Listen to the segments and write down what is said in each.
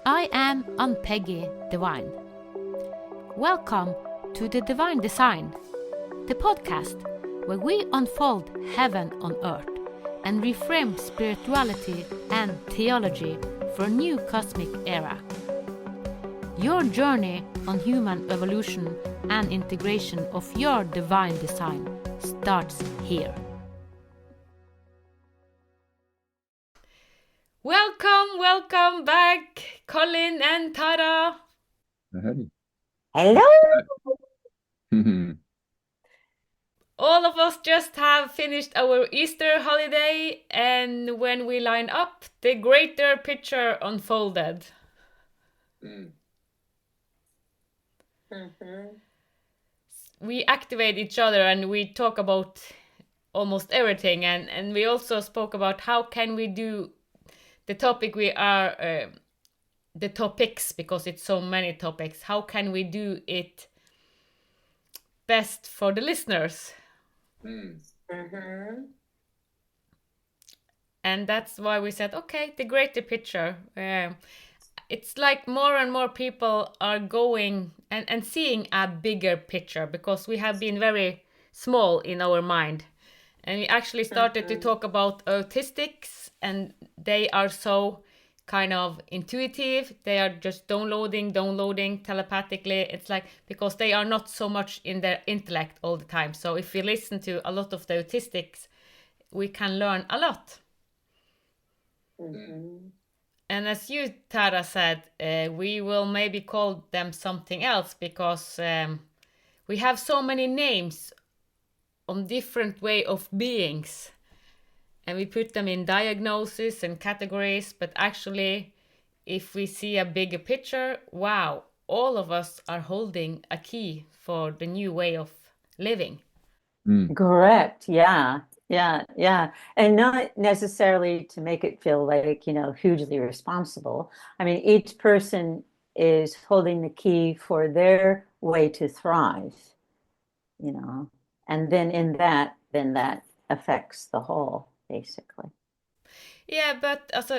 I am Ann-Peggy Divine. Welcome to the Divine Design, the podcast where we unfold heaven on earth and reframe spirituality and theology for a new cosmic era. Your journey on human evolution and integration of your divine design starts here. Welcome back, Colin and Tara. Hello. All of us just have finished our Easter holiday, and when we line up, the greater picture unfolded. We activate each other and we talk about almost everything, and we also spoke about how can we do the topic we are the topics, because it's so many topics, how can we do it best for the listeners. And that's why we said, okay, the greater picture. It's like more and more people are going and seeing a bigger picture, because we have been very small in our mind. And we actually started to talk about autistics, and they are so kind of intuitive. They are just downloading telepathically. It's like, because they are not so much in their intellect all the time. So if we listen to a lot of the autistics, we can learn a lot. And as you, Tara, said, we will maybe call them something else, because we have so many names on different way of beings. And we put them in diagnoses and categories, but actually, if we see a bigger picture, wow, all of us are holding a key for the new way of living. Correct. Yeah. And not necessarily to make it feel like, hugely responsible. I mean, each person is holding the key for their way to thrive, and then that affects the whole, basically. Yeah, but as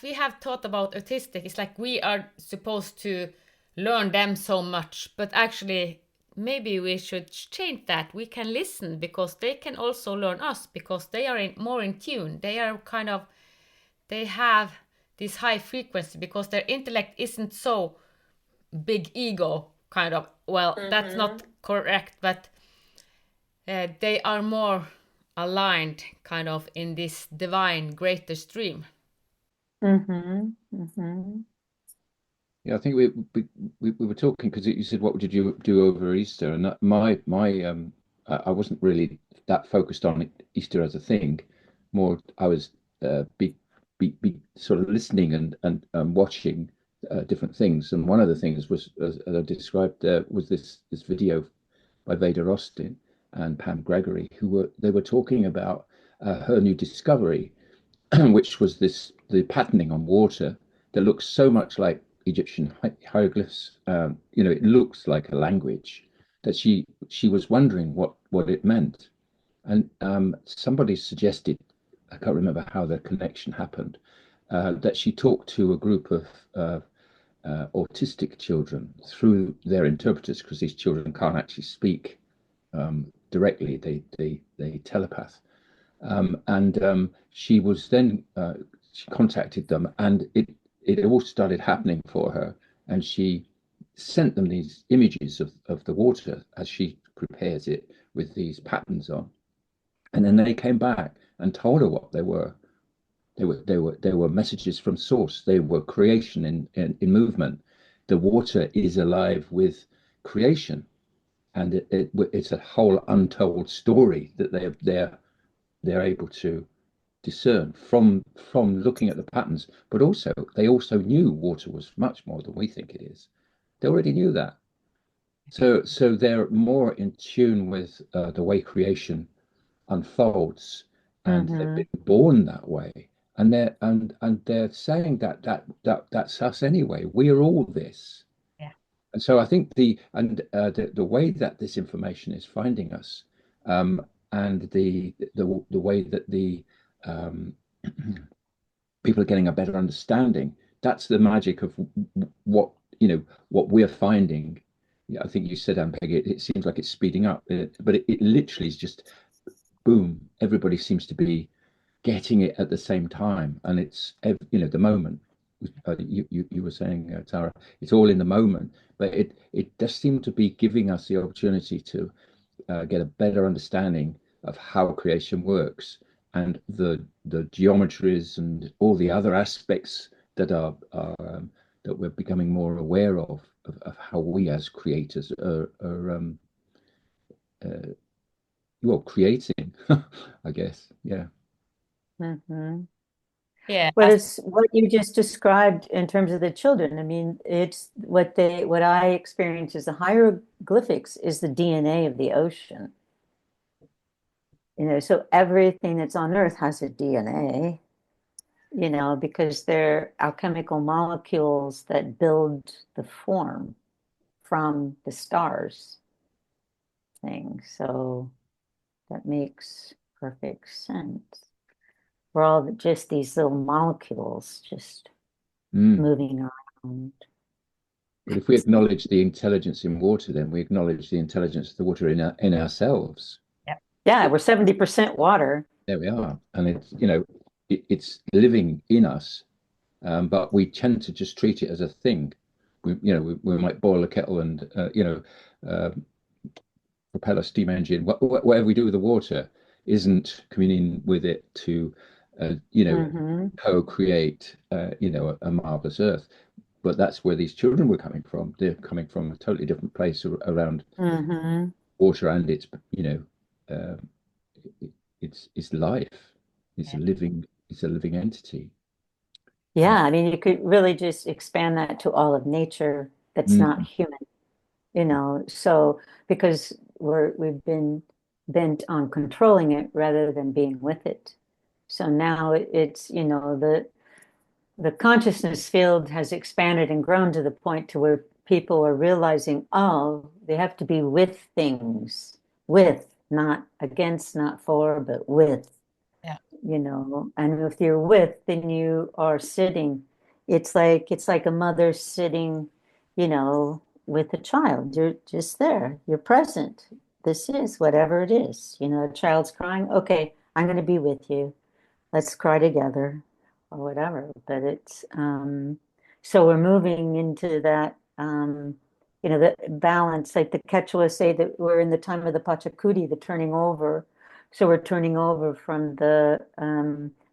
we have thought about autistic, it's like we are supposed to learn them so much, but actually maybe we should change that. We can listen, because they can also learn us, because they are more in tune. They are they have this high frequency, because their intellect isn't so big ego kind of. Well, that's not correct, but they are more aligned kind of in this divine greater stream. Yeah, I think we were talking, because you said, what did you do over Easter? And I wasn't really that focused on Easter as a thing. More, I was be sort of listening and watching different things. And one of the things was, as I described, was this video by Veda Austin and Pam Gregory, they were talking about her new discovery, which was the patterning on water that looks so much like Egyptian hieroglyphs. It looks like a language, that she was wondering what it meant. And somebody suggested, I can't remember how the connection happened, that she talked to a group of autistic children through their interpreters, because these children can't actually speak directly. They telepath. She was then she contacted them, and it all started happening for her, and she sent them these images of the water as she prepares it with these patterns on, and then they came back and told her what they were. They were messages from source. They were creation in movement. The water is alive with creation, and it's a whole untold story that they're able to discern from looking at the patterns. But also, they also knew water was much more than we think it is. They already knew that. So they're more in tune with the way creation unfolds, and they've been born that way. And they're saying that's us anyway. We're all this. Yeah. And so I think the way that this information is finding us, and the way that the people are getting a better understanding, that's the magic of what, what we're finding. Yeah, I think you said, Ann-Peggy, it seems like it's speeding up, but it literally is just boom. Everybody seems to be getting it at the same time, and it's the moment. You were saying, Tara, it's all in the moment, but it does seem to be giving us the opportunity to get a better understanding of how creation works, and the geometries and all the other aspects that are that we're becoming more aware of how we as creators are well, creating, I guess. Yeah. Mm-hmm. Yeah. Well, it's what you just described in terms of the children. I mean, it's what I experience as the hieroglyphics is the DNA of the ocean. So everything that's on Earth has a DNA, because they're alchemical molecules that build the form from the stars thing. So that makes perfect sense. We're all just these little molecules just moving around. But if we acknowledge the intelligence in water, then we acknowledge the intelligence of the water in ourselves. Yeah, we're 70% water. There we are, and it's living in us, but we tend to just treat it as a thing. We might boil a kettle and uh, propel a steam engine. Whatever we do with the water isn't communing with it to co-create a marvelous earth. But that's where these children were coming from. They're coming from a totally different place around water, and uh, it's life. It's a living entity. Yeah, I mean, you could really just expand that to all of nature that's not human, so because we've been bent on controlling it rather than being with it. So now it's, the consciousness field has expanded and grown to the point to where people are realizing, oh, they have to be with things, with, not against, not for, but with. Yeah. And if you're with, then you are sitting. It's like a mother sitting, with a child. You're just there. You're present. This is whatever it is. A child's crying. Okay, I'm going to be with you. Let's cry together, or whatever. But it's so we're moving into that. The balance, like the Quechua say that we're in the time of the Pachacuti, the turning over. So we're turning over from the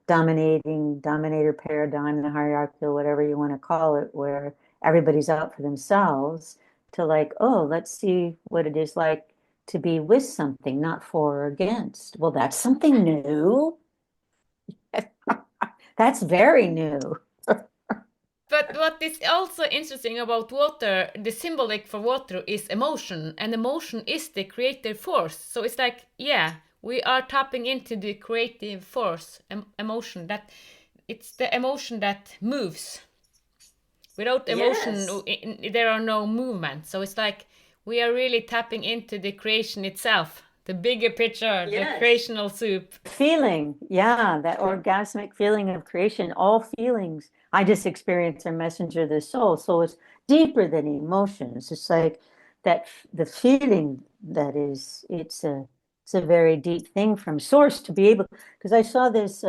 dominator paradigm, the hierarchical, whatever you want to call it, where everybody's out for themselves, to like, oh, let's see what it is like to be with something, not for or against. Well, that's something new. That's very new. But what is also interesting about water, the symbolic for water is emotion, and emotion is the creative force. So it's like, yeah, we are tapping into the creative force, emotion. That it's the emotion that moves. Without emotion, there are no movement. So it's like we are really tapping into the creation itself, the bigger picture, the creational soup. Feeling, yeah, that orgasmic feeling of creation, all feelings. I just experience a messenger of the soul. So it's deeper than emotions. It's like that the feeling that is, it's a very deep thing from source to be able, because I saw this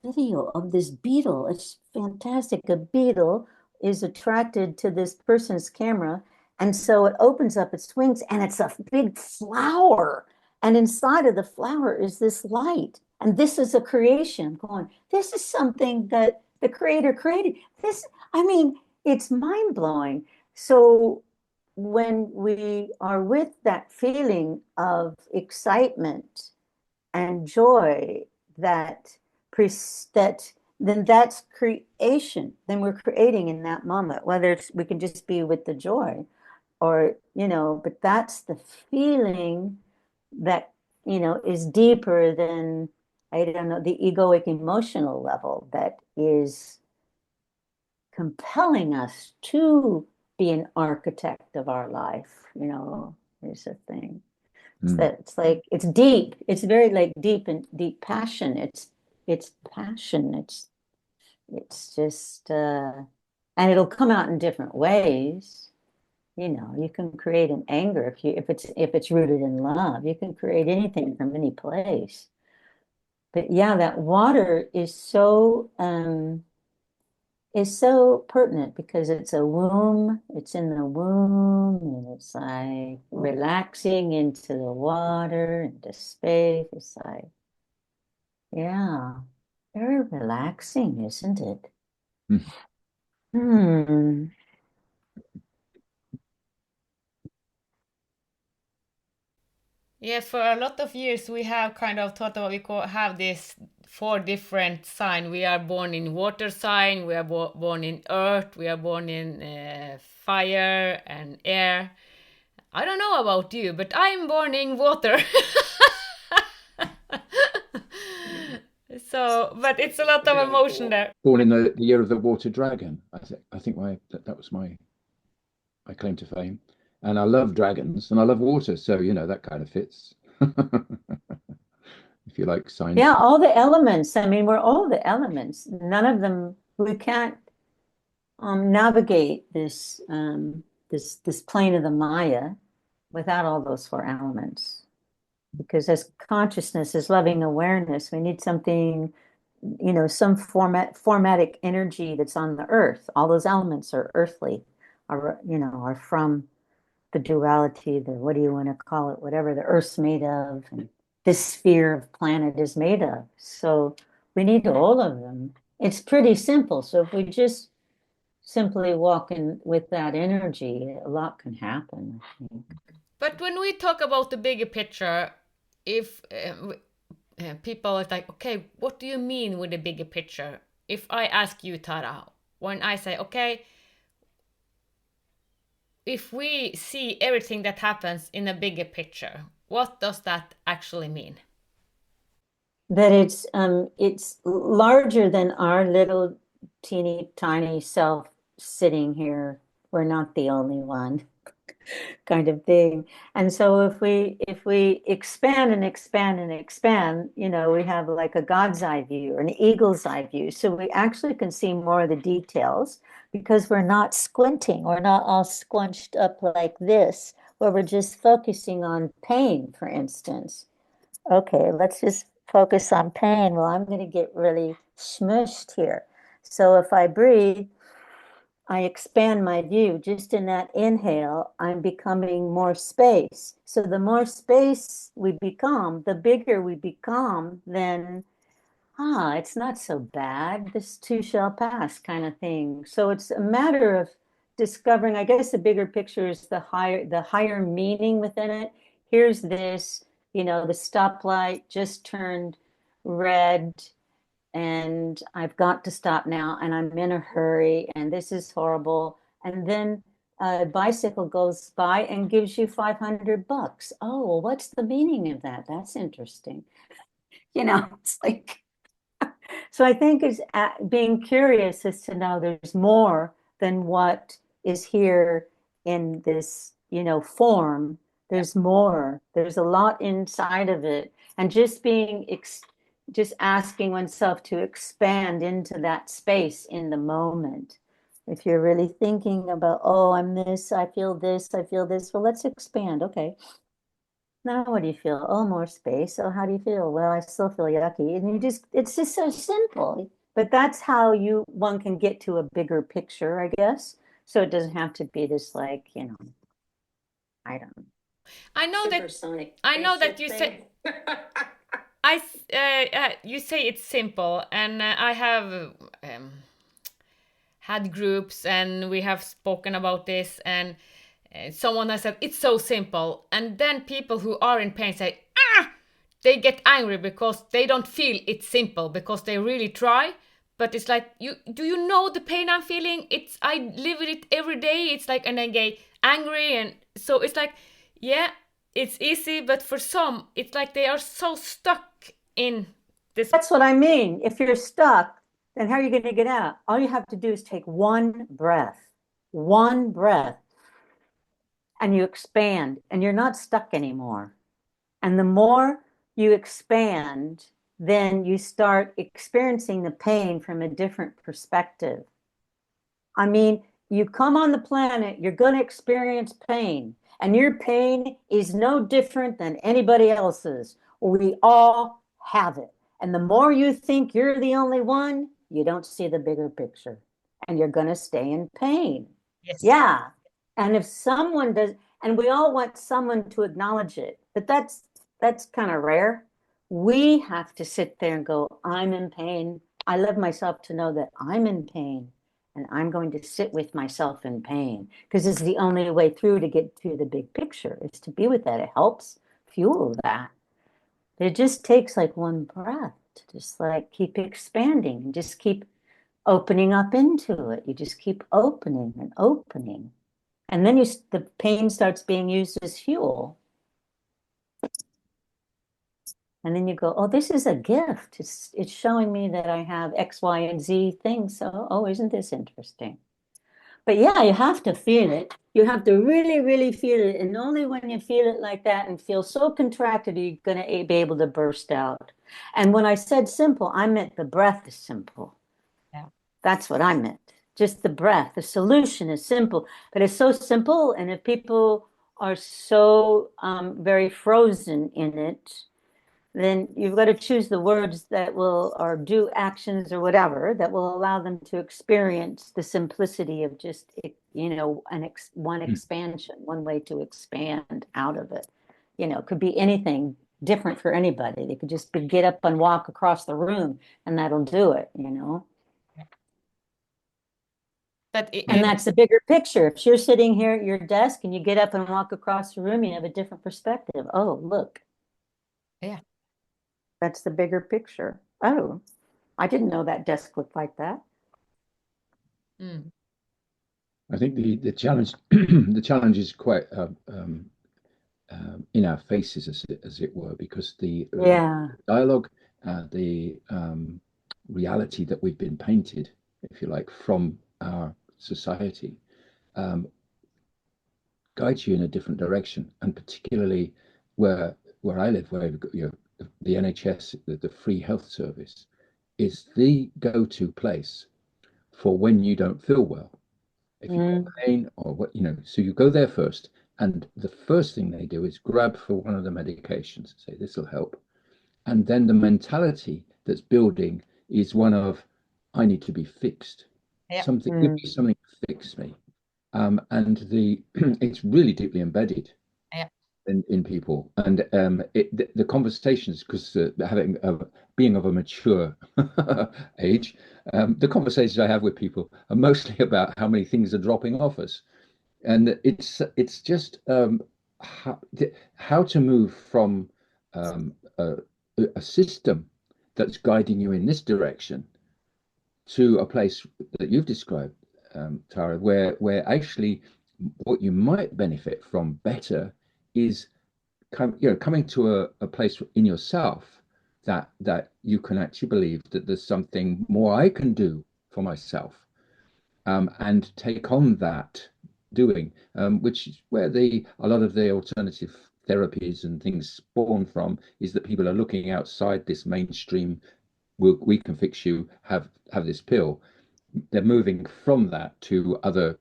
video of this beetle. It's fantastic. A beetle is attracted to this person's camera, and so it opens up its wings, and it's a big flower. And inside of the flower is this light. And this is a creation. I'm going, this is something that the creator created. I mean, it's mind-blowing. So when we are with that feeling of excitement and joy, that then that's creation. Then we're creating in that moment, whether we can just be with the joy or, but that's the feeling that, is deeper than, I don't know, the egoic emotional level that is compelling us to be an architect of our life, is a thing. It's like, it's deep. It's very like deep and deep passion. It's passion. It's just, and it'll come out in different ways. You know, you can create an anger if it's rooted in love. You can create anything from any place. But yeah, that water is so pertinent because it's a womb, it's in the womb, and it's like relaxing into the water, into space. It's like, yeah, very relaxing, isn't it? Mm. Hmm. Yeah, for a lot of years we have kind of thought about have this four different sign. We are born in water sign, we are born in earth, we are born in fire and air. I don't know about you, but I'm born in water. So, but it's a lot of emotion there. Born in the year of the water dragon. I think that was my claim to fame. And I love dragons and I love water, so that kind of fits. If you like signs. Yeah, all the elements. I mean, we're all the elements. None of them, we can't navigate this plane of the Maya without all those four elements. Because as consciousness, as loving awareness, we need something, some formatic energy that's on the earth. All those elements are earthly, are from the duality, the what do you want to call it, whatever the earth's made of, and this sphere of planet is made of. So we need all of them. It's pretty simple. So if we just simply walk in with that energy, a lot can happen, I think. But when we talk about the bigger picture, if people are like, okay, what do you mean with the bigger picture? If I ask you, Tara, when I say, okay, if we see everything that happens in a bigger picture, what does that actually mean? That it's larger than our little teeny tiny self sitting here. We're not the only one, kind of thing. And so if we expand and expand and expand, we have like a God's eye view or an eagle's eye view. So we actually can see more of the details because we're not squinting. We're not all squunched up like this, where we're just focusing on pain, for instance. Okay, let's just focus on pain. Well, I'm going to get really smushed here. So if I breathe, I expand my view. Just in that inhale, I'm becoming more space. So the more space we become, the bigger we become, then, it's not so bad. This too shall pass kind of thing. So it's a matter of discovering, I guess the bigger picture is the higher meaning within it. Here's this, the stoplight just turned red and I've got to stop now and I'm in a hurry and this is horrible. And then a bicycle goes by and gives you $500. Oh, well, what's the meaning of that? That's interesting. It's like, so I think is being curious is to know there's more than what is here in this, form. There's more. There's a lot inside of it, and just asking oneself to expand into that space in the moment. If you're really thinking about, oh, I'm this, I feel this, I feel this. Well, let's expand. Okay. Now what do you feel? Oh, more space. Oh, how do you feel? Well, I still feel yucky. And it's just so simple. But that's how one can get to a bigger picture, I guess. So it doesn't have to be this like, I don't know, I know that supersonic I know that spaceship you thing. say you say it's simple, and I have had groups and we have spoken about this, and someone has said it's so simple, and then people who are in pain say they get angry because they don't feel it's simple because they really try. But it's like, do you know the pain I'm feeling? I live with it every day. It's like, and I get angry, and so it's like, yeah, it's easy, but for some it's like they are so stuck in this. That's what I mean. If you're stuck, then how are you going to get out? All you have to do is take one breath, and you expand, and you're not stuck anymore. And the more you expand, then you start experiencing the pain from a different perspective. I mean, you come on the planet, you're going to experience pain, and your pain is no different than anybody else's. We all have it. And the more you think you're the only one, you don't see the bigger picture, and you're going to stay in pain. Yes. Yeah. And if someone does, and we all want someone to acknowledge it, but that's kind of rare. We have to sit there and go, I'm in pain. I love myself to know that I'm in pain. And I'm going to sit with myself in pain because it's the only way through to get to the big picture is to be with that. It helps fuel that. It just takes like one breath to just like keep expanding and just keep opening up into it. You just keep opening and opening. And then the pain starts being used as fuel. And then you go, oh, this is a gift. It's showing me that I have X, Y, and Z things. So, oh, isn't this interesting? But yeah, you have to feel it. You have to really, really feel it. And only when you feel it like that and feel so contracted, you're going to be able to burst out. And when I said simple, I meant the breath is simple. Yeah. That's what I meant. Just the breath. The solution is simple, but it's so simple. And if people are so very frozen in it, then you've got to choose the words that will, or do actions or whatever, that will allow them to experience the simplicity of just, one expansion, one way to expand out of it. It could be anything different for anybody. They could just get up and walk across the room and that'll do it, And that's the bigger picture. If you're sitting here at your desk and you get up and walk across the room, you have a different perspective. Oh, look. Yeah. That's the bigger picture. Oh, I didn't know that desk looked like that. I think the challenge the challenge is quite in our faces, as it were, because the dialogue, the reality that we've been painted, if you like, from our society, guides you in a different direction, and particularly where I live, where the NHS, the free health service, is the go-to place for when you don't feel well. If you've got pain or what, so you go there first, and the first thing they do is grab for one of the medications and say, this will help. And then the mentality that's building is one of, I need to be fixed. Something, give me something to fix me. And it's really deeply embedded in people, and the conversations, because being of a mature age, the conversations I have with people are mostly about how many things are dropping off us, and it's just how to move from a system that's guiding you in this direction to a place that you've described, Tara, where actually what you might benefit from better is coming to a place in yourself that you can actually believe that there's something more I can do for myself, and take on that doing, which is where a lot of the alternative therapies and things spawn from, is that people are looking outside this mainstream, we can fix you, have this pill. They're moving from that to other,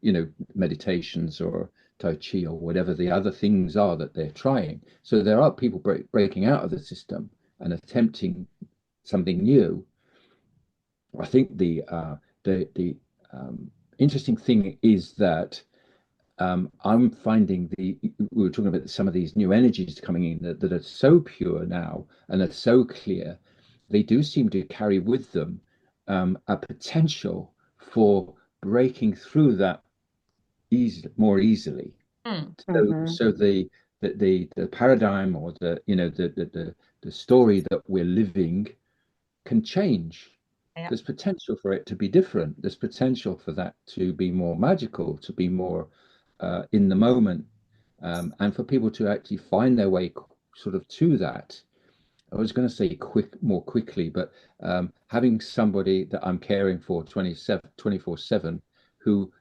meditations or Tai Chi or whatever the other things are that they're trying. So there are people breaking out of the system and attempting something new. I think the interesting thing is that I'm finding we were talking about some of these new energies coming in that are so pure now and are so clear. They do seem to carry with them a potential for breaking through that more easily. So the paradigm, or the story that we're living, can change. There's potential for it to be different. There's potential for that to be more magical, to be more in the moment, and for people to actually find their way sort of to that. I was going to say more quickly, but having somebody that I'm caring for 24/7, who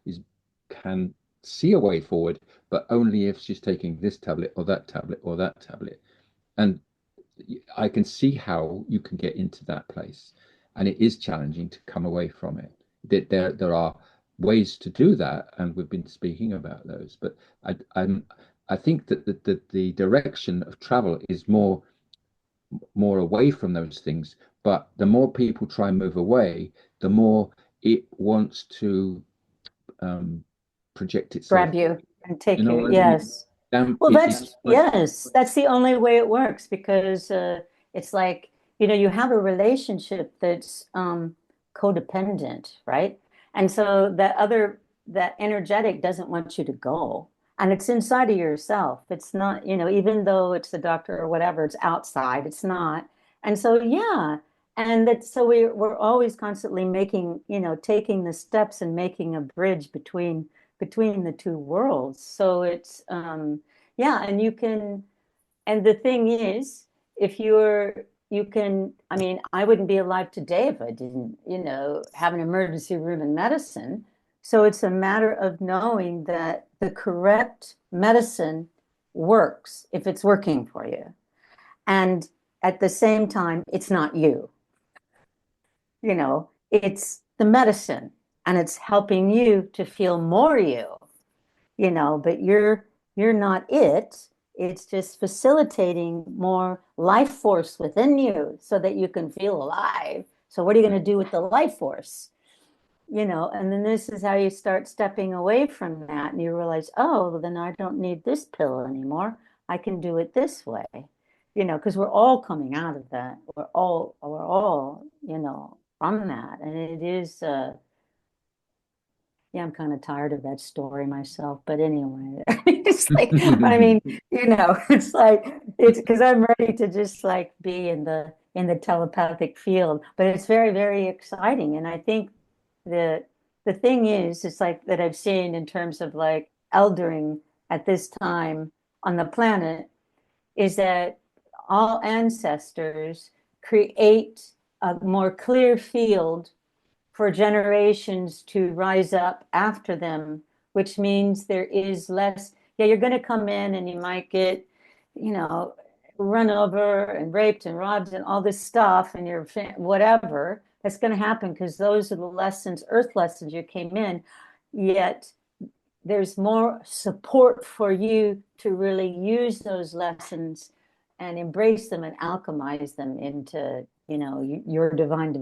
can see a way forward, but only if she's taking this tablet or that tablet or that tablet. And I can see how you can get into that place, and it is challenging to come away from it. There are ways to do that, and we've been speaking about those. But I think that the direction of travel is more away from those things. But the more people try and move away, the more it wants to project itself. Grab you and take You know you. what I mean? Yes. Well, It's like, yes, that's the only way it works, because it's like, you have a relationship that's codependent, right? And so that energetic doesn't want you to go. And it's inside of yourself. It's not, even though it's the doctor or whatever, it's outside, it's not. And so, yeah. And so we're always constantly making, taking the steps and making a bridge between the two worlds. So it's yeah, and the thing is, if you can, I mean, I wouldn't be alive today if I didn't, have an emergency room in medicine. So it's a matter of knowing that the correct medicine works if it's working for you. And at the same time, it's not you. It's the medicine, and it's helping you to feel more you, but you're not it. It's just facilitating more life force within you so that you can feel alive. So what are you going to do with the life force? And then this is how you start stepping away from that, and you realize, oh, then I don't need this pill anymore. I can do it this way, because we're all coming out of that. We're all, from that. And it is, yeah, I'm kind of tired of that story myself. But anyway, it's like, I mean, it's like, it's because I'm ready to just like be in the telepathic field. But it's very, very exciting. And I think the thing is, it's like that I've seen in terms of like eldering at this time on the planet, is that all ancestors create a more clear field for generations to rise up after them, which means there is less. Yeah, you're going to come in and you might get, run over and raped and robbed and all this stuff, and your whatever. That's going to happen because those are the lessons, earth lessons you came in. Yet there's more support for you to really use those lessons and embrace them and alchemize them into your divine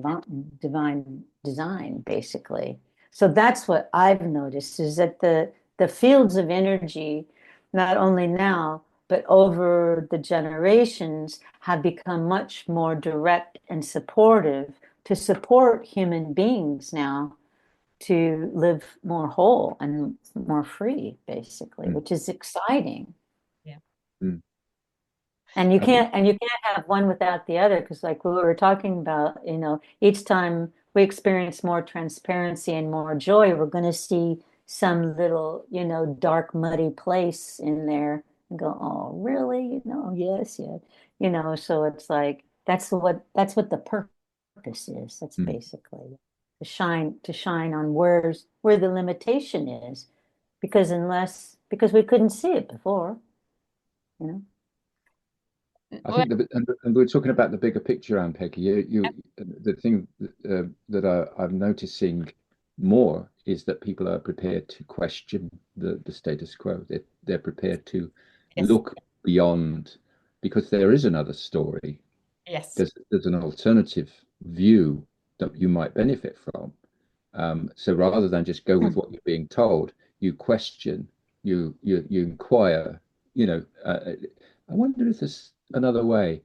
design, basically. So that's what I've noticed, is that the fields of energy, not only now but over the generations, have become much more direct and supportive to support human beings now to live more whole and more free, basically, which is exciting. Yeah. Mm. And you can't have one without the other, because like we were talking about, each time we experience more transparency and more joy, we're going to see some little, dark, muddy place in there and go, oh, really? Yes, yes. So it's like that's what the purpose is. That's basically to shine on where the limitation is, because we couldn't see it before, I think and we're talking about the bigger picture, Ann-Peggy. The thing that I'm noticing more is that people are prepared to question the status quo. They're prepared to Yes. look beyond, because there is another story. Yes. There's an alternative view that you might benefit from. So rather than just go with what you're being told, you question, you inquire. I wonder if there's another way,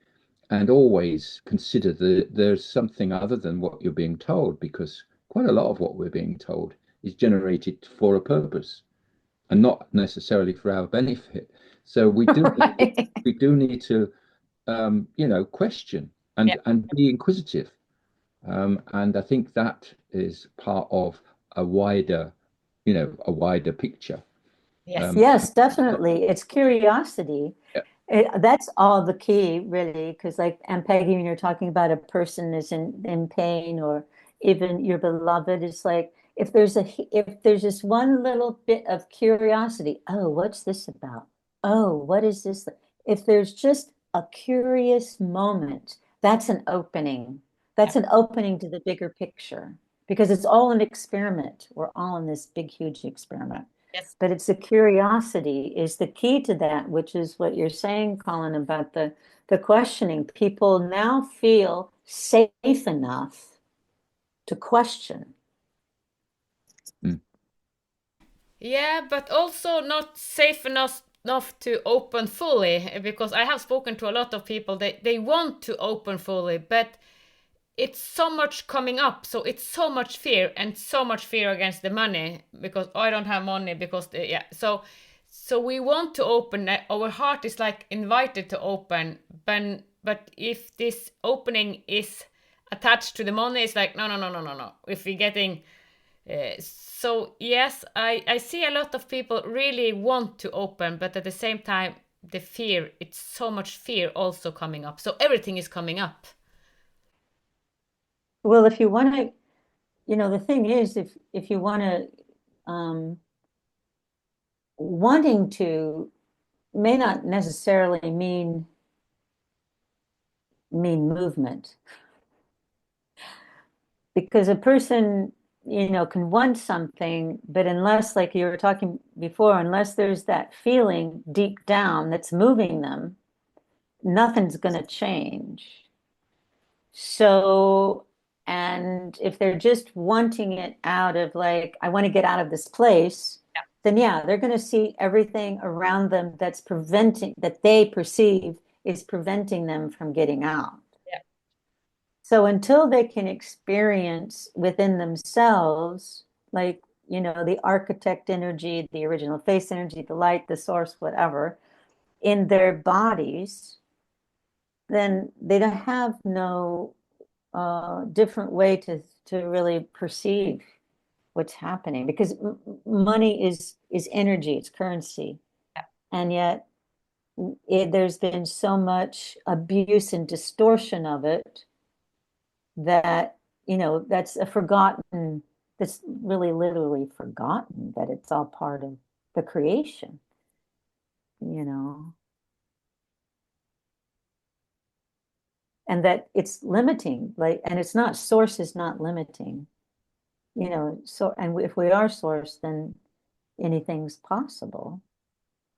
and always consider that there's something other than what you're being told, because quite a lot of what we're being told is generated for a purpose and not necessarily for our benefit. So we do need to question and be inquisitive. And I think that is part of a wider picture. Yes. Yes, definitely. It's curiosity. That's all the key, really, because like Ann-Peggy, when you're talking about a person is in pain, or even your beloved, it's like if there's just one little bit of curiosity, oh, what's this about? Oh, what is this? If there's just a curious moment. That's an opening. That's an opening to the bigger picture because it's all an experiment. We're all in this big, huge experiment. Yes. But it's the curiosity is the key to that, which is what you're saying, Colin, about the questioning. People now feel safe enough to question. Yeah, but also not safe enough to open fully, because I have spoken to a lot of people. They want to open fully, but it's so much coming up, so it's so much fear, and so much fear against the money, because I don't have money, because yeah, so we want to open. Our heart is like invited to open, but if this opening is attached to the money, it's like no. If we're getting so yes, I see a lot of people really want to open, but at the same time, the fear, it's so much fear also coming up. So everything is coming up. Well, if you want to, the thing is, if you want to, wanting to may not necessarily mean movement, because a person, can want something, but unless, like you were talking before, unless there's that feeling deep down that's moving them, nothing's going to change. So, and if they're just wanting it out of like, I want to get out of this place, then yeah, they're going to see everything around them that's that they perceive is preventing them from getting out. Yeah. So until they can experience within themselves, like, the architect energy, the original face energy, the light, the source, whatever, in their bodies, then they don't have no different way to really perceive what's happening, because money is energy, it's currency. Yeah. And yet there's been so much abuse and distortion of it that, that's that's really literally forgotten that it's all part of the creation, and that it's limiting, like, and it's not, source is not limiting, so, and if we are source, then anything's possible.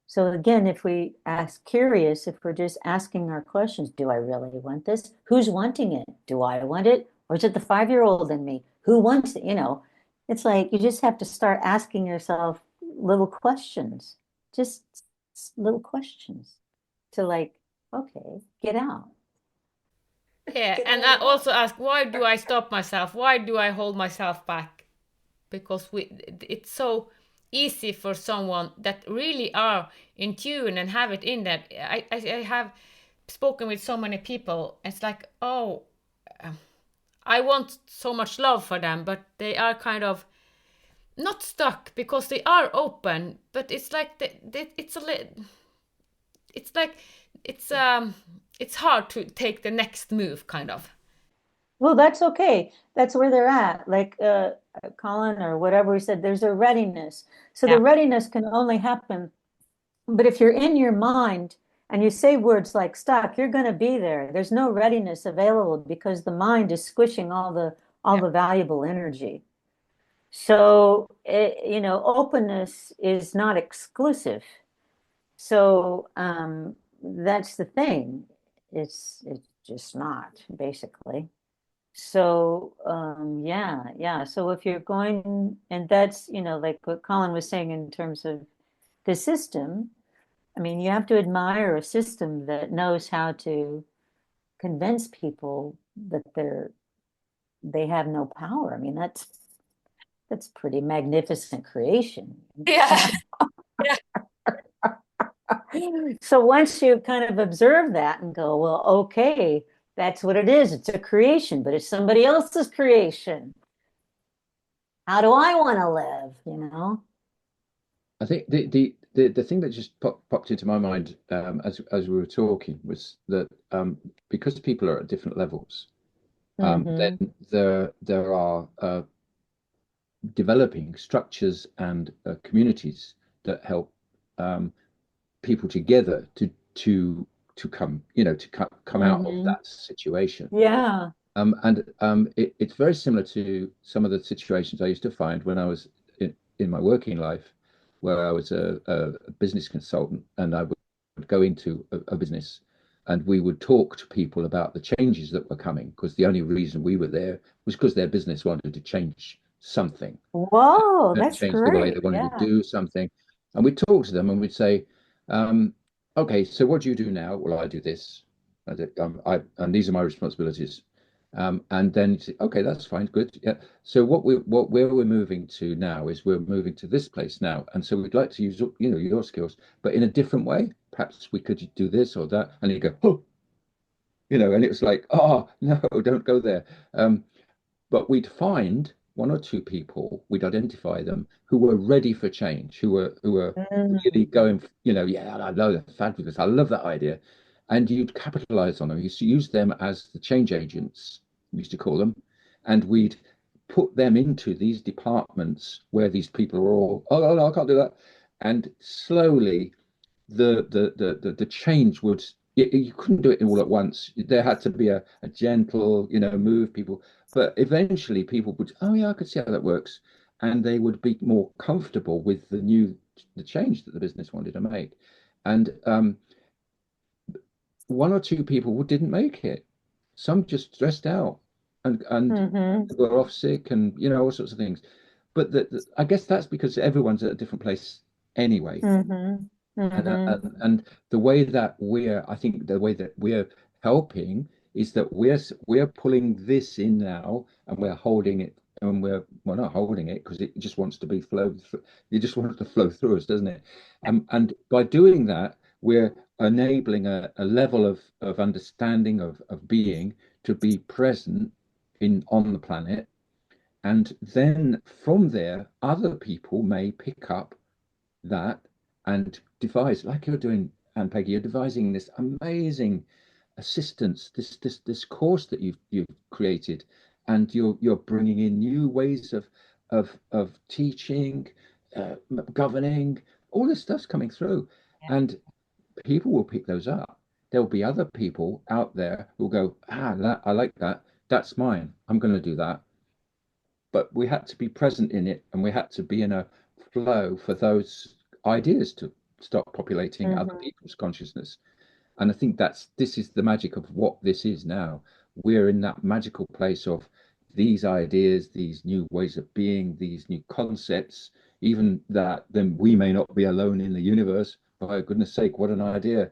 So again, if we ask curious, if we're just asking our questions, do I really want this? Who's wanting it? Do I want it? Or is it the 5-year-old in me? Who wants it? It's like you just have to start asking yourself little questions, just little questions to, like, okay, get out. Yeah, and I also ask, why do I stop myself? Why do I hold myself back? Because it's so easy for someone that really are in tune and have it in that. I have spoken with so many people. It's like, oh, I want so much love for them, but they are kind of not stuck, because they are open. But it's like it's like it's hard to take the next move, kind of. Well, that's okay. That's where they're at. Like Colin or whatever we said, there's a readiness. So the readiness can only happen. But if you're in your mind and you say words like stuck, you're going to be there. There's no readiness available because the mind is squishing all the valuable energy. So, openness is not exclusive. So that's the thing. It's just not, basically. So yeah. So if you're going, and that's, like what Colin was saying in terms of the system, I mean, you have to admire a system that knows how to convince people that they have no power. I mean, that's pretty magnificent creation. Yeah. So once you kind of observe that and go, well, okay, that's what it is. It's a creation, but it's somebody else's creation. How do I want to live, I think the thing that just popped into my mind as we were talking was that because people are at different levels, then there are developing structures and communities that help people together to to come, you know, to come out of Mm-hmm. that situation. Yeah. It's very similar to some of the situations I used to find when I was in my working life, where I was a business consultant, and I would go into a business, and we would talk to people about the changes that were coming, because the only reason we were there was because their business wanted to change something, Whoa, that's change the way they great. wanted to Yeah. do something. And we'd talk to them and we'd say, okay, so what do you do now? Well, I do this. And these are my responsibilities. And then you say, okay, that's fine, good. Yeah. So where we're moving to now is we're moving to this place now. And so we'd like to use, you know, your skills, but in a different way. Perhaps we could do this or that. And you go, oh, you know, and it was like, oh, no, don't go there. But we'd find one or two people, we'd identify them who were ready for change, who were really Mm. going, you know, yeah, I know they're fabulous. I love that idea. And you'd capitalize on them. You used to use them as the change agents, we used to call them. And we'd put them into these departments where these people are all, oh, no, I can't do that. And slowly the change would, you couldn't do it all at once. There had to be a gentle, you know, move people, but eventually people would, oh yeah, I could see how that works, and they would be more comfortable with the change that the business wanted to make. And one or two people didn't make it. Some just stressed out and Mm-hmm. were off sick, and you know, all sorts of things. But I guess that's because everyone's at a different place anyway. Mm-hmm. Mm-hmm. And the way that I think the way that we're helping is that we're pulling this in now, and we're holding it, and we're not holding it because it just wants to be flowed through. It just wants to flow through us, doesn't it? And by doing that, we're enabling a level of understanding of being to be present in on the planet, and then from there, other people may pick up that and devise, like you're doing, Ann-Peggy, you're devising this amazing assistance, this course that you've created, and you're bringing in new ways of teaching, governing, all this stuff's coming through, and people will pick those up. There'll be other people out there who'll go, I like that. That's mine. I'm going to do that. But we had to be present in it, and we had to be in a flow for those ideas to start populating other Mm-hmm. people's consciousness. And I think this is the magic of what this is now. We're in that magical place of these ideas, these new ways of being, these new concepts, even that then we may not be alone in the universe. For goodness sake, what an idea.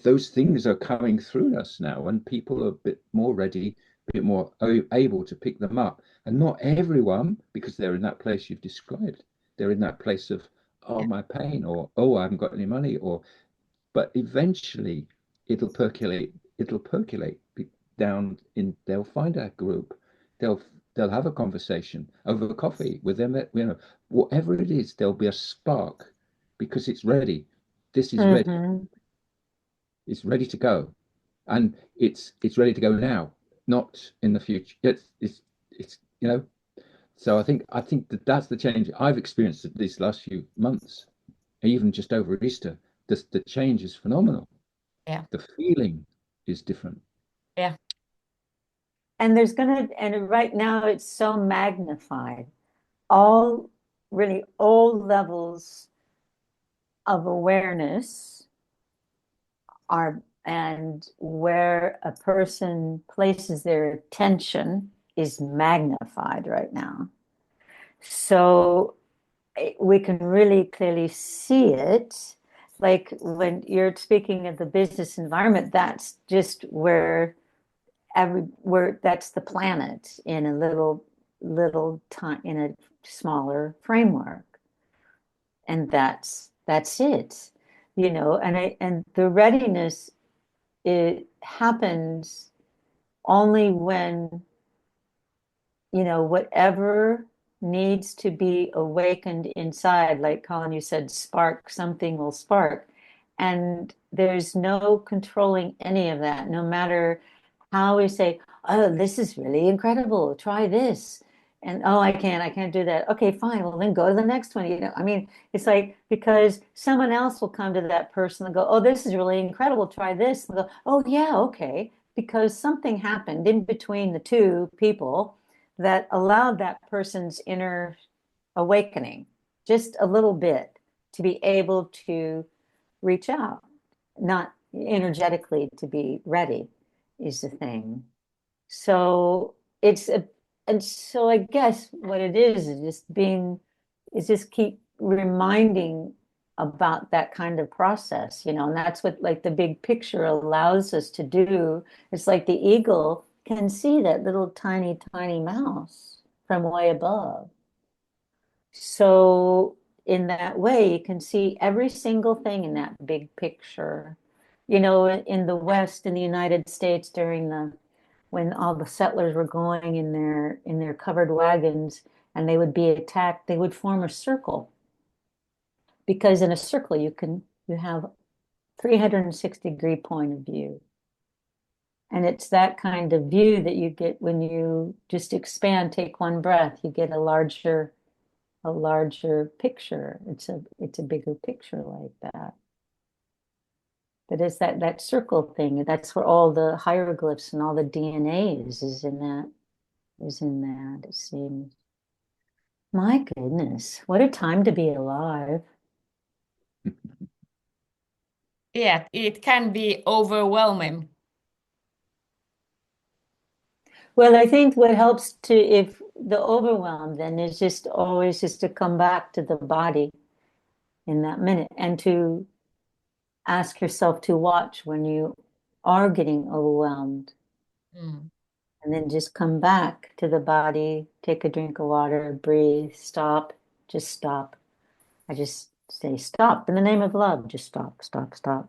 Those things are coming through us now, and people are a bit more ready, a bit more able to pick them up. And not everyone, because they're in that place you've described. They're in that place of, oh, my pain, or oh, I haven't got any money, or but eventually it'll percolate down in, they'll find a group, they'll they'll have a conversation over coffee with them, you know, whatever it is, there'll be a spark because it's ready. This is ready. Mm-hmm. It's ready to go, and it's ready to go now, not in the future. It's you know. So I think that that's the change I've experienced these last few months, even just over Easter. The change is phenomenal. Yeah. The feeling is different. Yeah. And right now it's so magnified. All really all levels of awareness are, and where a person places their attention is magnified right now. So we can really clearly see it. Like when you're speaking of the business environment, that's just where that's the planet in a little time, in a smaller framework, and that's it, and the readiness, it happens only when, whatever needs to be awakened inside, like Colin, you said, spark, something will spark. And there's no controlling any of that, no matter how we say, oh, this is really incredible, try this. And oh, I can't do that. Okay, fine. Well, then go to the next one. I mean, it's like because someone else will come to that person and go, oh, this is really incredible. Try this. And go, oh, yeah, okay. Because something happened in between the two people that allowed that person's inner awakening just a little bit to be able to reach out, not energetically to be ready is the thing. So and so I guess what it is just keep reminding about that kind of process, and that's what like the big picture allows us to do. It's like the eagle can see that little tiny, tiny mouse from way above. So in that way, you can see every single thing in that big picture. In the West, in the United States, when all the settlers were going in their covered wagons and they would be attacked, they would form a circle because in a circle you have 360-degree point of view. And it's that kind of view that you get when you just expand, take one breath, you get a larger picture. It's a bigger picture like that. But it's that circle thing. That's where all the hieroglyphs and all the DNA is in that. It seems. My goodness, what a time to be alive. Yeah, it can be overwhelming. Well, I think what helps if the overwhelm then is just always just to come back to the body in that minute and to ask yourself to watch when you are getting overwhelmed. Mm. And then just come back to the body, take a drink of water, breathe, stop, just stop. I just say stop in the name of love. Just stop, stop, stop.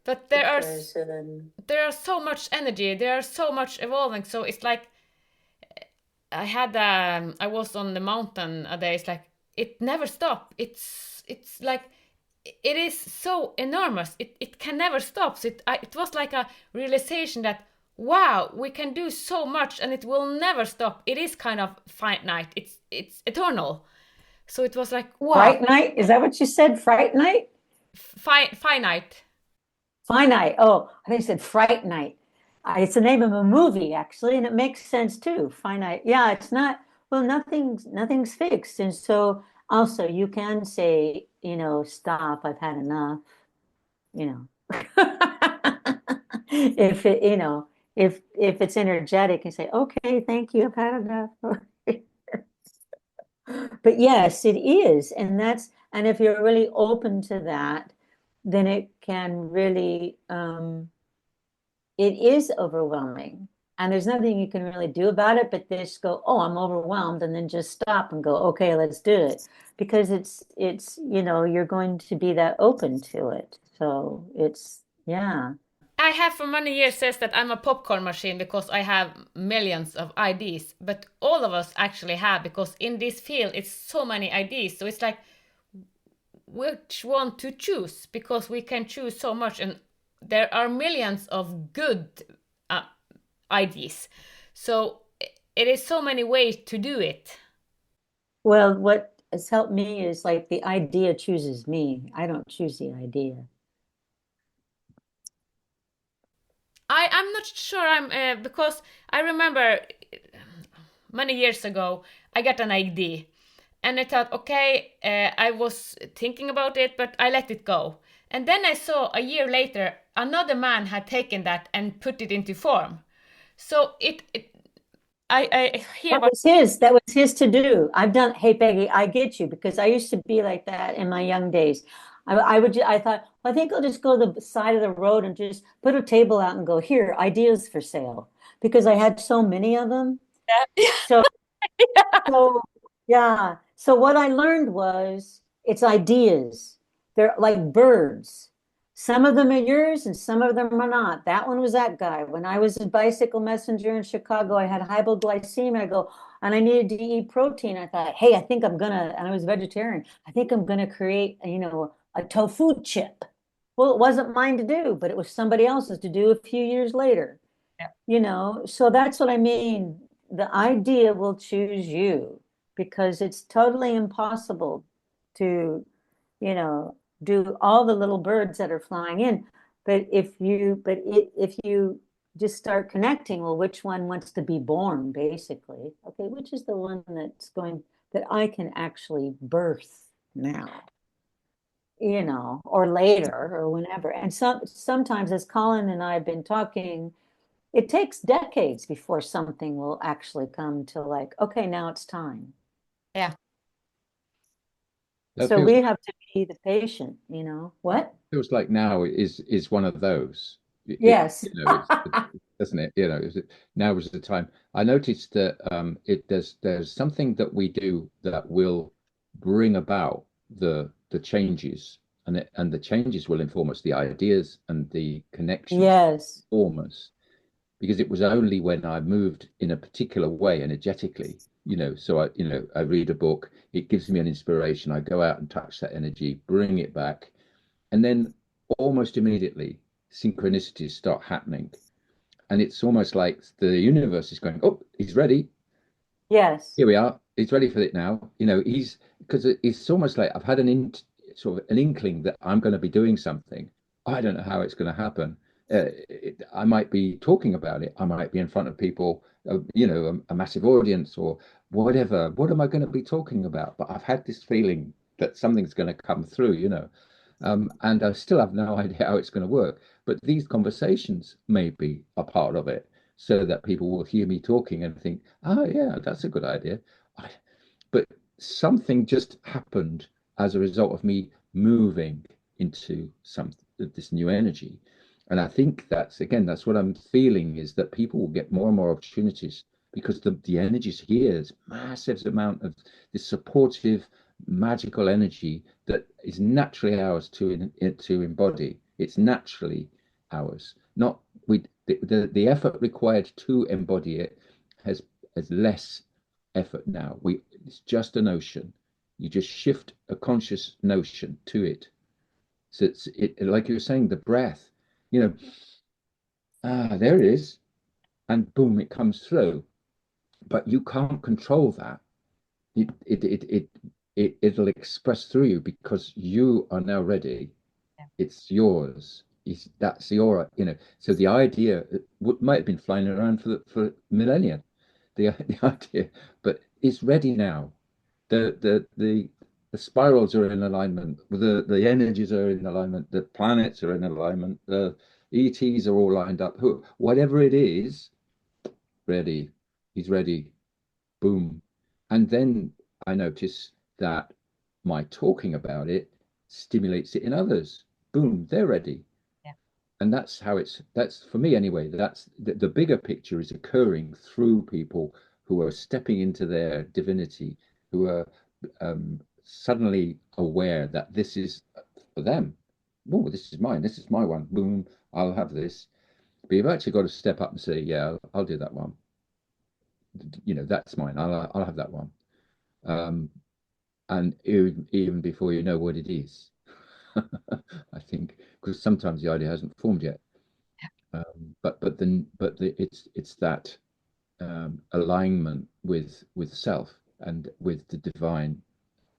But there are so much energy, there are so much evolving. So it's like I was on the mountain a day. It's like it never stops. It's like it is so enormous. It can never stop. So it was like a realization that wow, we can do so much and it will never stop. It is kind of finite. It's eternal. So it was like wow. Fright night? Is that what you said? Fright night? Finite. Finite. Oh, I think you said fright night. It's the name of a movie, actually, and it makes sense too. Finite. Yeah, it's not, well, nothing's fixed. And so also you can say, stop, I've had enough, you know. If it, if it's energetic, you say, okay, thank you, I've had enough. But yes, it is. And if you're really open to that, then it can really, it is overwhelming. And there's nothing you can really do about it, but just go, oh, I'm overwhelmed, and then just stop and go, okay, let's do it. Because it's, you're going to be that open to it. So yeah. I have for many years says that I'm a popcorn machine because I have millions of ideas, but all of us actually have, because in this field it's so many ideas. So it's like which one to choose, because we can choose so much and there are millions of good ideas. So it is so many ways to do it. Well, what has helped me is like the idea chooses me. I don't choose the idea. I'm not sure because I remember many years ago I got an idea and I thought, okay, I was thinking about it, but I let it go. And then I saw a year later another man had taken that and put it into form. So I hear that was his to do. Hey Peggy, I get you, because I used to be like that in my young days. I thought, well, I think I'll just go to the side of the road and just put a table out and go, here, ideas for sale, because I had so many of them. Yeah. So, yeah. So what I learned was it's ideas. They're like birds. Some of them are yours and some of them are not. That one was that guy. When I was a bicycle messenger in Chicago, I had hypoglycemia. I go, and I needed to eat protein. I thought, hey, and I was vegetarian. I think I'm gonna create, a tofu chip. Well, it wasn't mine to do, but it was somebody else's to do a few years later. Yeah. So that's what I mean. the idea will choose you, because it's totally impossible to, do all the little birds that are flying in. But if you just start connecting, well, which one wants to be born, basically? Okay, which is the one that I can actually birth now, or later or whenever. And sometimes, as Colin and I have been talking, it takes decades before something will actually come to, like, okay, now it's time. Yeah. That So we have to be the patient, what? feels like now is one of those. Yes. Doesn't it? Now is the time. I noticed that there's something that we do that will bring about the changes, and the changes will inform us, the ideas and the connections Yes. inform us, because it was only when I moved in a particular way energetically, so I read a book, it gives me an inspiration, I go out and touch that energy, bring it back, and then almost immediately synchronicities start happening. And it's almost like the universe is going, oh, he's ready. Yes. Here we are. He's ready for it now. Because it's almost like I've had sort of an inkling that I'm going to be doing something. I don't know how it's going to happen. I might be talking about it. I might be in front of people, a massive audience or whatever. What am I going to be talking about? But I've had this feeling that something's going to come through. And I still have no idea how it's going to work. But these conversations may be a part of it, so that people will hear me talking and think, oh, yeah, that's a good idea. But something just happened as a result of me moving into this new energy. And I think that's what I'm feeling, is that people will get more and more opportunities, because the energy's here. There's massive amount of this supportive, magical energy that is naturally ours to embody. It's naturally ours. Not the effort required to embody it has less effort now. It's just a notion. You just shift a conscious notion to it. So like you were saying, the breath, there it is, and boom, it comes through. But you can't control that. It'll express through you, because you are now ready. Yeah. It's yours. That's your, so the idea might have been flying around for millennia, the idea, but it's ready now. The spirals are in alignment, the energies are in alignment, the planets are in alignment, the ETs are all lined up. Whatever it is, ready. He's ready. Boom. And then I notice that my talking about it stimulates it in others. Boom, they're ready. Yeah. And that's for me anyway, that's the bigger picture is occurring through people who are stepping into their divinity, who are suddenly aware that this is for them. Oh, this is mine. This is my one. Boom, I'll have this. But you've actually got to step up and say, yeah, I'll do that one. That's mine. I'll have that one. And even before you know what it is, I think, because sometimes the idea hasn't formed yet. It's that alignment with self and with the divine,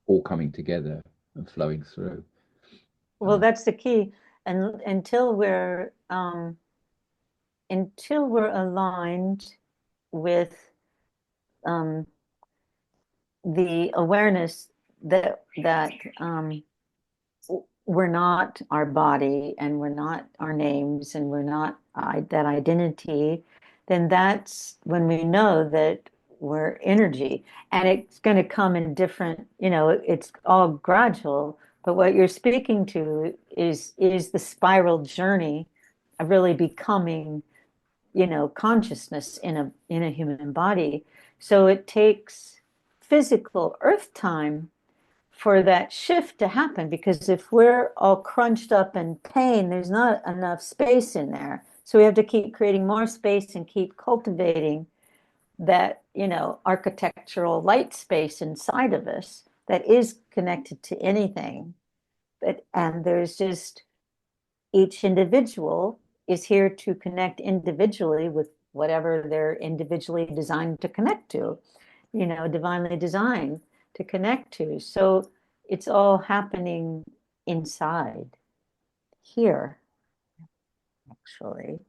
all coming together and flowing through. Well, that's the key. And until we're aligned with the awareness that we're not our body, and we're not our names, and we're not that identity, then that's when we know that we're energy. And it's going to come in different, it's all gradual. But what you're speaking to is the spiral journey of really becoming, consciousness in a human body. So it takes physical earth time for that shift to happen, because if we're all crunched up in pain, there's not enough space in there. So we have to keep creating more space and keep cultivating that, architectural light space inside of us that is connected to anything. And there's just, each individual is here to connect individually with whatever they're individually designed to connect to, divinely designed to connect to. So it's all happening inside here, actually,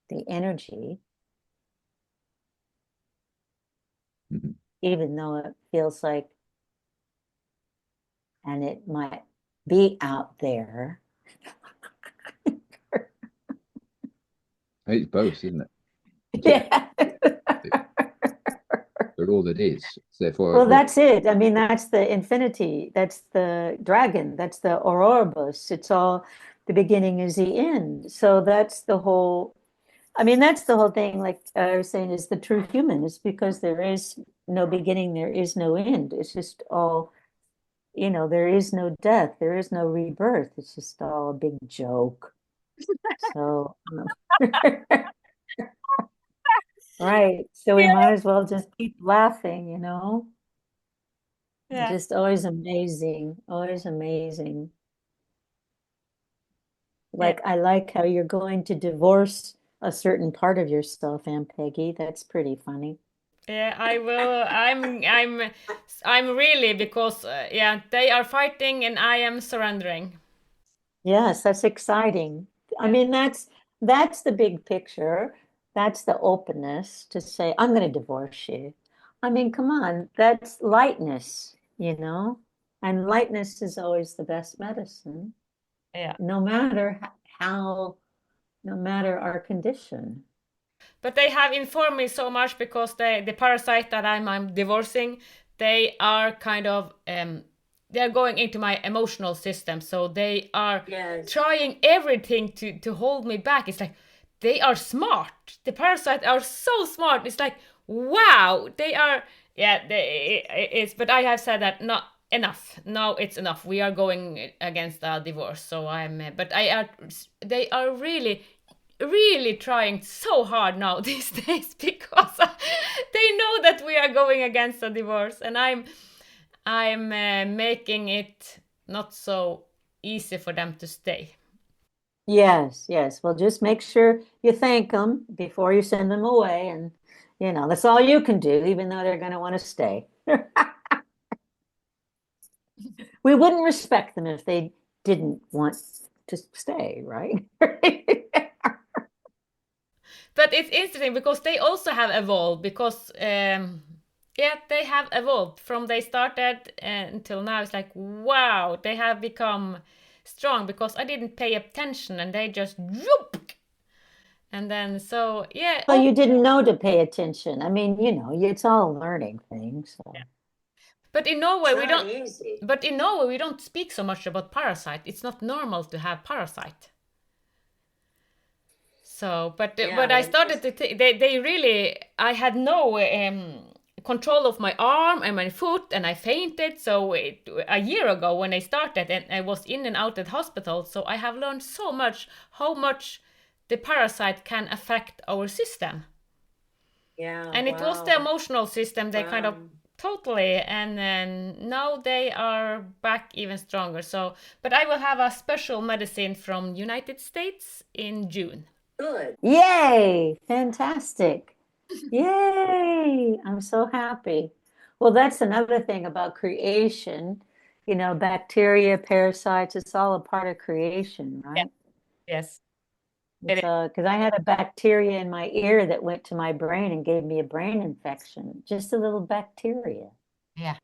the energy, Mhm. even though it feels like, and it might be out there. It's both, isn't it? Yeah. They're all that is. Therefore, Well, that's it. I mean, that's the infinity. That's the dragon. That's the Ouroboros. It's all, the beginning is the end. So that's the whole, I mean, that's the whole thing. Like I was saying, is the true human. It's because there is no beginning, there is no end. It's just all, there is no death, there is no rebirth. It's just all a big joke. So, right. So we Yeah. might as well just keep laughing, Yeah. Just always amazing, always amazing. Yeah. Like, I like how you're going to divorce a certain part of yourself, Ann-Peggy. That's pretty funny. Yeah, I will. I'm really because yeah, they are fighting and I am surrendering. Yes, that's exciting. I Yeah. mean, that's the big picture. That's the openness to say, I'm going to divorce you. I mean, come on, that's lightness. And lightness is always the best medicine, Yeah. no matter how, no matter our condition. But they have informed me so much because the parasite that I'm divorcing, they are kind of they're going into my emotional system, so they are Yes. trying everything to hold me back. It's like they are smart. The parasites are so smart. It's like wow, they are. Yeah, it's. But I have said that not enough. Now it's enough. We are going against a divorce. So I'm. But I are. They are really trying so hard now these days because they know that we are going against a divorce, and I'm making it not so easy for them to stay. Yes, yes. Well, just make sure you thank them before you send them away. And, that's all you can do, even though they're going to want to stay. We wouldn't respect them if they didn't want to stay, right? But it's interesting because they also have evolved because yeah, they have evolved from they started until now. It's like wow, they have become strong because I didn't pay attention and they just whoop. And then so yeah. Well, you didn't know to pay attention. I mean, it's all a learning thing. So But in Norway it's we not don't. easy. But in Norway we don't speak so much about parasite. It's not normal to have parasite. So, but I started to they really I had no control of my arm and my foot and I fainted. So a year ago when I started and I was in and out of hospital, so I have learned so much how much the parasite can affect our system. Yeah, And it was the emotional system they kind of totally and then now they are back even stronger. So, but I will have a special medicine from United States in June. Good. Yay! Fantastic. Yay! I'm so happy. Well, that's another thing about creation. Bacteria, parasites, it's all a part of creation, Yeah. right? Yes. It It's because I had a bacteria in my ear that went to my brain and gave me a brain infection. Just a little bacteria, Yeah.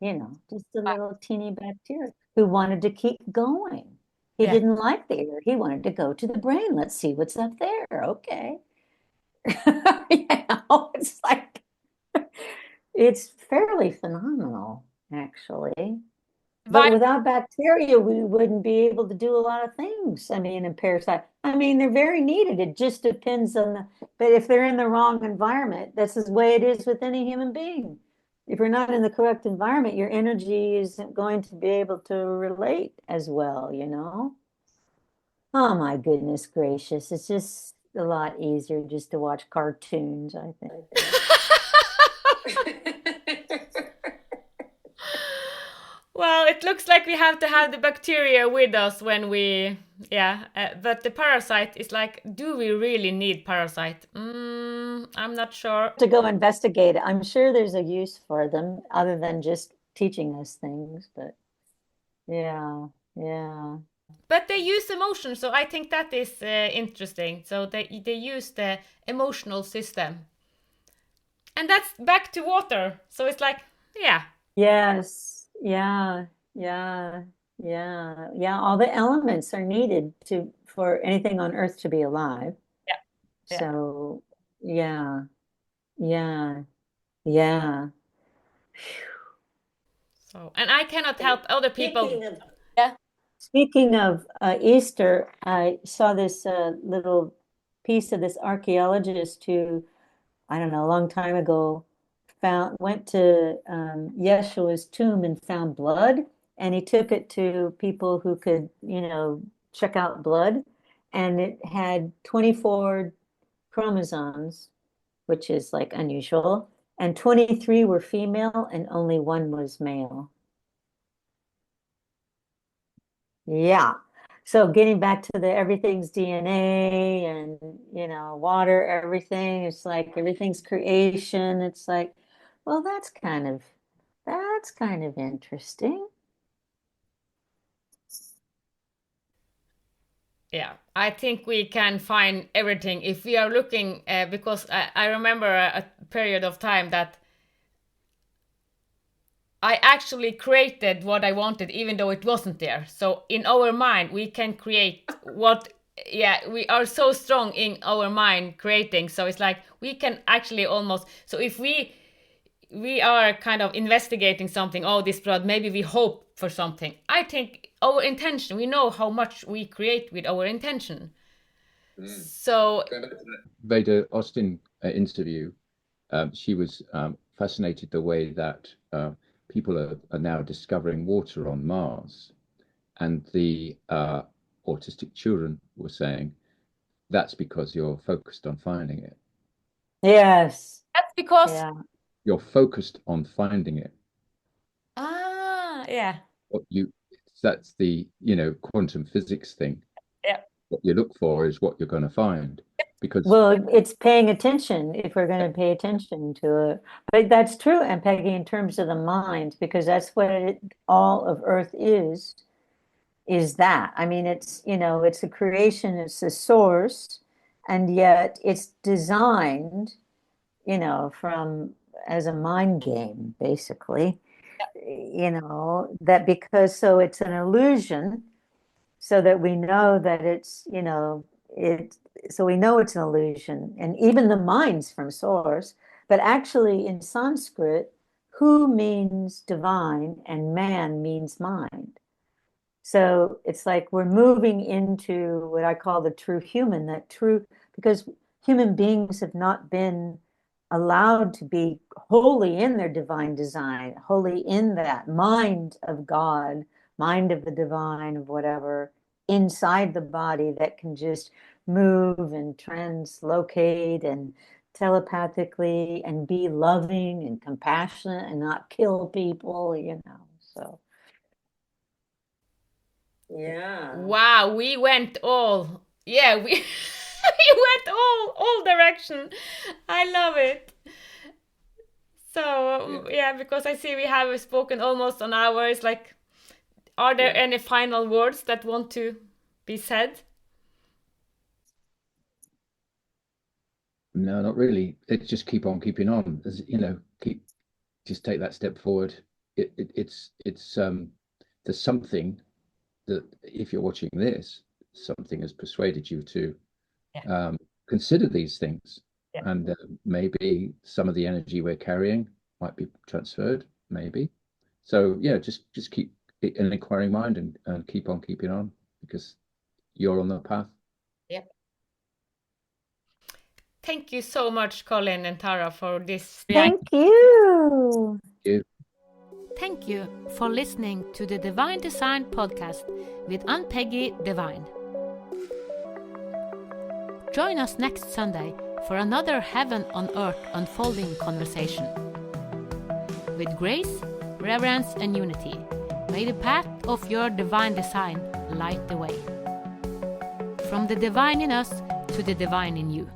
just a little teeny bacteria who wanted to keep going. He Yeah. didn't like the ear. He wanted to go to the brain. Let's see what's up there. Okay. It's like it's fairly phenomenal, actually. But But without bacteria, we wouldn't be able to do a lot of things. I mean, in parasite, I mean, they're very needed. It just depends on but if they're in the wrong environment, that's the way it is with any human being. If you're not in the correct environment, your energy isn't going to be able to relate as well. Oh my goodness gracious. It's just a lot easier just to watch cartoons, I think. Well, it looks like we have to have the bacteria with us when we, but the parasite is like, do we really need parasite? I'm not sure. To go investigate it. I'm sure there's a use for them other than just teaching us things, but yeah, yeah. But they use emotion, so I think that is interesting. So they use the emotional system. And that's back to water. So it's like, yeah. Yes, yeah, yeah, yeah, yeah. All the elements are needed for anything on Earth to be alive. Yeah. Yeah. So, yeah, yeah, yeah. So, and I cannot help other people. Speaking of Easter, I saw this little piece of this archaeologist who, I don't know, a long time ago, went to Yeshua's tomb and found blood, and he took it to people who could, check out blood, and it had 24 chromosomes, which is like unusual, and 23 were female, and only one was male. Yeah. So getting back to the everything's DNA and, water, everything, it's like everything's creation. It's like, well, that's kind of interesting. Yeah, I think we can find everything if we are looking, because I remember a period of time that I actually created what I wanted, even though it wasn't there. So in our mind, we can create we are so strong in our mind creating. So it's like we can actually almost, so if we are kind of investigating something, oh, this blood, maybe we hope for something. I think our intention, we know how much we create with our intention. So Veda Austin interview, she was fascinated the way that people are now discovering water on Mars, and the autistic children were saying that's because you're focused on finding it. Yes. That's because you're focused on finding it. Yeah. That's the quantum physics thing. Yeah. What you look for is what you're going to find. Because it's paying attention if we're going to pay attention to it. But that's true, Ann-Peggy, in terms of the mind, because that's what all of Earth is that. I mean, it's a creation, it's a source, and yet it's designed, as a mind game, basically. That because so it's an illusion, so that we know that it's, so we know it's an illusion, and even the mind's from source. But actually in Sanskrit, hu means divine and man means mind. So it's like we're moving into what I call the true human, because human beings have not been allowed to be wholly in their divine design, wholly in that mind of God, mind of the divine, of whatever, inside the body that can just move and translocate and telepathically and be loving and compassionate and not kill people, so. Yeah. Wow, we went all, we went all direction. I love it. So because I see we have spoken almost an hour. It's like, are there any final words that want to be said? No, not really. It's just keep on keeping on. As just take that step forward. It's there's something that, if you're watching this, something has persuaded you to consider these things, and maybe some of the energy we're carrying might be transferred, maybe. So just keep an inquiring mind and keep on keeping on, because you're on the path. Yep. Thank you so much, Colin and Tara, for this. Thank you. Thank you for listening to the Divine Design podcast with Ann-Peggy Divine. Join us next Sunday for another Heaven on Earth unfolding conversation. With grace, reverence, and unity, May the path of your divine design light the way. From the divine in us to the divine in you.